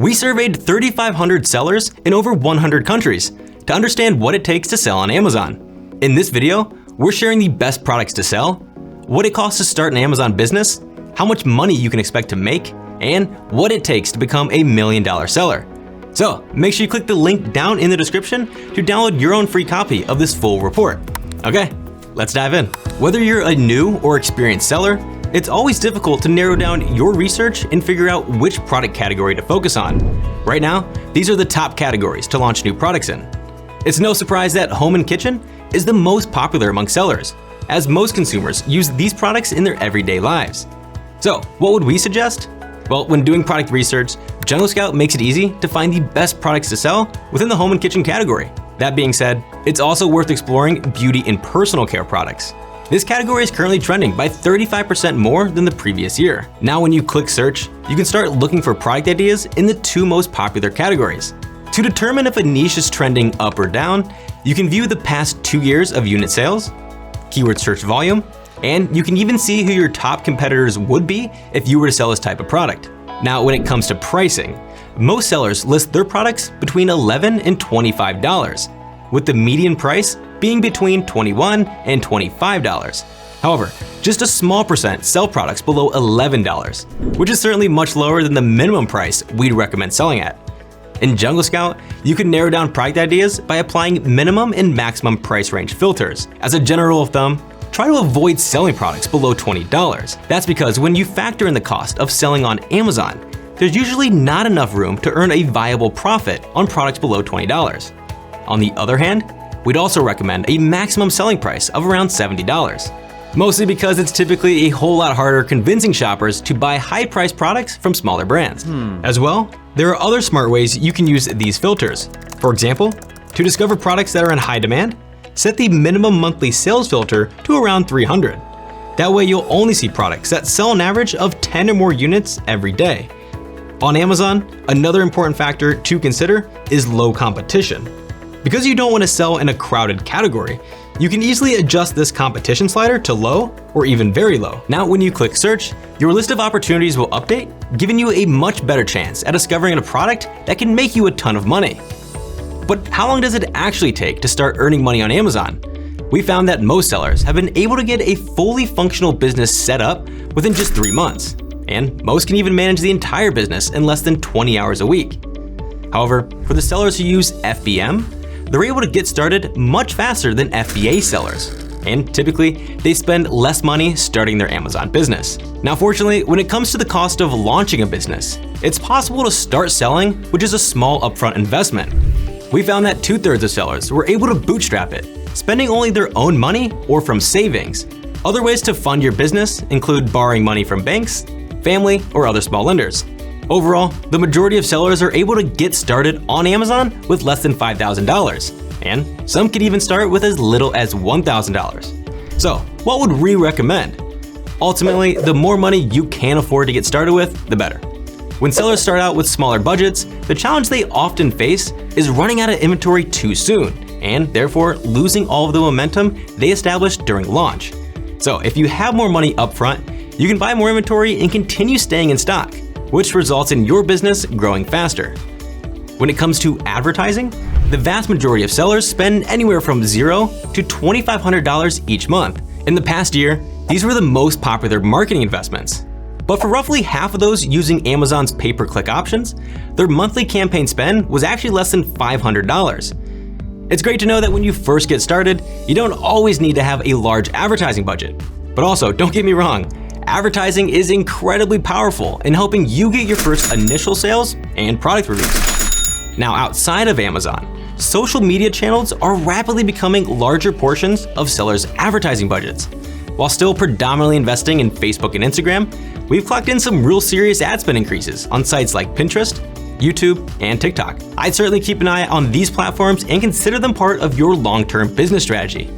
We surveyed 3,500 sellers in over 100 countries to understand what it takes to sell on Amazon. In this video, we're sharing the best products to sell, what it costs to start an Amazon business, how much money you can expect to make, and what it takes to become a $1 million seller. So make sure you click the link down in the description to download your own free copy of this full report. Okay, let's dive in. Whether you're a new or experienced seller, it's always difficult to narrow down your research and figure out which product category to focus on. Right now, these are the top categories to launch new products in. It's no surprise that home and kitchen is the most popular among sellers, as most consumers use these products in their everyday lives. So, what would we suggest? Well, when doing product research, Jungle Scout makes it easy to find the best products to sell within the home and kitchen category. That being said, it's also worth exploring beauty and personal care products. This category is currently trending by 35% more than the previous year. Now when you click search, you can start looking for product ideas in the two most popular categories. To determine if a niche is trending up or down, you can view the past 2 years of unit sales, keyword search volume, and you can even see who your top competitors would be if you were to sell this type of product. Now when it comes to pricing, most sellers list their products between $11 and $25, with the median price being between $21 and $25. However, just a small percent sell products below $11, which is certainly much lower than the minimum price we'd recommend selling at. In Jungle Scout, you can narrow down product ideas by applying minimum and maximum price range filters. As a general rule of thumb, try to avoid selling products below $20. That's because when you factor in the cost of selling on Amazon, there's usually not enough room to earn a viable profit on products below $20. On the other hand, we'd also recommend a maximum selling price of around $70, mostly because it's typically a whole lot harder convincing shoppers to buy high-priced products from smaller brands. As well, there are other smart ways you can use these filters. For example, to discover products that are in high demand, set the minimum monthly sales filter to around 300. That way you'll only see products that sell an average of 10 or more units every day. On Amazon, another important factor to consider is low competition. Because you don't want to sell in a crowded category, you can easily adjust this competition slider to low or even very low. Now when you click search, your list of opportunities will update, giving you a much better chance at discovering a product that can make you a ton of money. But how long does it actually take to start earning money on Amazon? We found that most sellers have been able to get a fully functional business set up within just 3 months, and most can even manage the entire business in less than 20 hours a week. However, for the sellers who use FBM, they're able to get started much faster than FBA sellers, and typically they spend less money starting their Amazon business. Now fortunately, when it comes to the cost of launching a business, it's possible to start selling with just a small upfront investment. We found that 2/3 of sellers were able to bootstrap it, spending only their own money or from savings. Other ways to fund your business include borrowing money from banks, family, or other small lenders. Overall, the majority of sellers are able to get started on Amazon with less than $5,000, and some can even start with as little as $1,000. So, what would we recommend? Ultimately, the more money you can afford to get started with, the better. When sellers start out with smaller budgets, the challenge they often face is running out of inventory too soon, and therefore losing all of the momentum they established during launch. So if you have more money up front, you can buy more inventory and continue staying in stock, which results in your business growing faster. When it comes to advertising, the vast majority of sellers spend anywhere from $0 to $2,500 each month. In the past year, these were the most popular marketing investments. But for roughly half of those using Amazon's pay-per-click options, their monthly campaign spend was actually less than $500. It's great to know that when you first get started, you don't always need to have a large advertising budget. But also, don't get me wrong, advertising is incredibly powerful in helping you get your first initial sales and product reviews. Now, outside of Amazon, social media channels are rapidly becoming larger portions of sellers' advertising budgets. While still predominantly investing in Facebook and Instagram, we've clocked in some real serious ad spend increases on sites like Pinterest, YouTube, and TikTok. I'd certainly keep an eye on these platforms and consider them part of your long-term business strategy.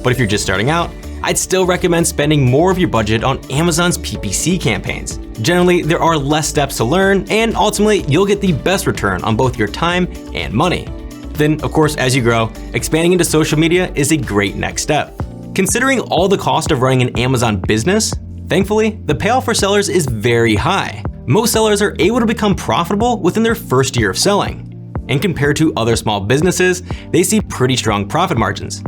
But if you're just starting out, I'd still recommend spending more of your budget on Amazon's PPC campaigns. Generally, there are less steps to learn, and ultimately, you'll get the best return on both your time and money. Then, of course, as you grow, expanding into social media is a great next step. Considering all the cost of running an Amazon business, thankfully, the payoff for sellers is very high. Most sellers are able to become profitable within their first year of selling. And compared to other small businesses, they see pretty strong profit margins.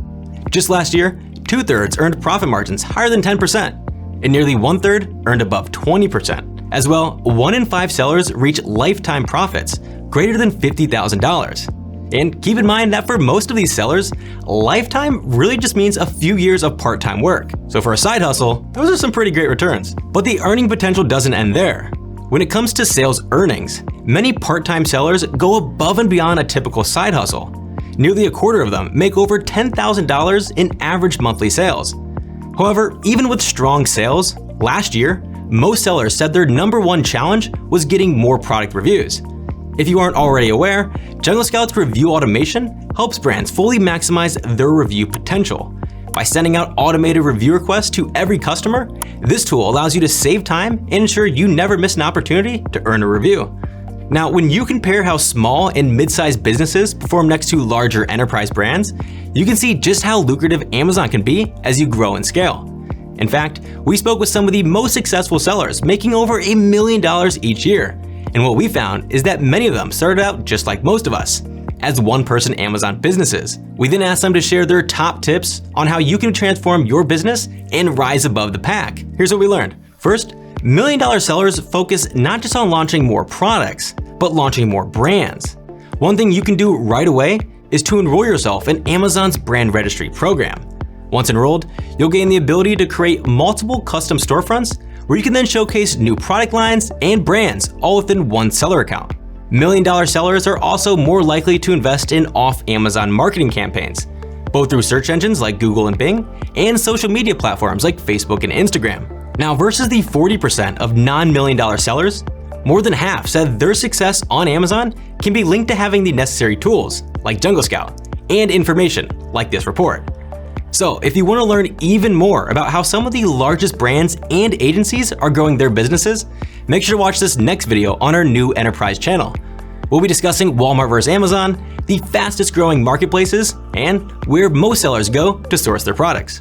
Just last year, 2/3 earned profit margins higher than 10%, and nearly 1/3 earned above 20%. As well, 1 in 5 sellers reach lifetime profits greater than $50,000. And keep in mind that for most of these sellers, lifetime really just means a few years of part-time work. So for a side hustle, those are some pretty great returns. But the earning potential doesn't end there. When it comes to sales earnings, many part-time sellers go above and beyond a typical side hustle. Nearly a quarter of them make over $10,000 in average monthly sales. However, even with strong sales, last year, most sellers said their #1 challenge was getting more product reviews. If you aren't already aware, Jungle Scout's review automation helps brands fully maximize their review potential. By sending out automated review requests to every customer, this tool allows you to save time and ensure you never miss an opportunity to earn a review. Now, when you compare how small and mid-sized businesses perform next to larger enterprise brands, you can see just how lucrative Amazon can be as you grow and scale. In fact, we spoke with some of the most successful sellers making over $1 million each year. And what we found is that many of them started out just like most of us, as one-person Amazon businesses. We then asked them to share their top tips on how you can transform your business and rise above the pack. Here's what we learned. First, $1 million sellers focus not just on launching more products, but launching more brands. One thing you can do right away is to enroll yourself in Amazon's brand registry program. Once enrolled, you'll gain the ability to create multiple custom storefronts where you can then showcase new product lines and brands all within one seller account. $1 million sellers are also more likely to invest in off-Amazon marketing campaigns, both through search engines like Google and Bing, and social media platforms like Facebook and Instagram. Now, versus the 40% of non-$1 million sellers, more than half said their success on Amazon can be linked to having the necessary tools, like Jungle Scout, and information, like this report. So if you want to learn even more about how some of the largest brands and agencies are growing their businesses, make sure to watch this next video on our new enterprise channel. We'll be discussing Walmart versus Amazon, the fastest growing marketplaces, and where most sellers go to source their products.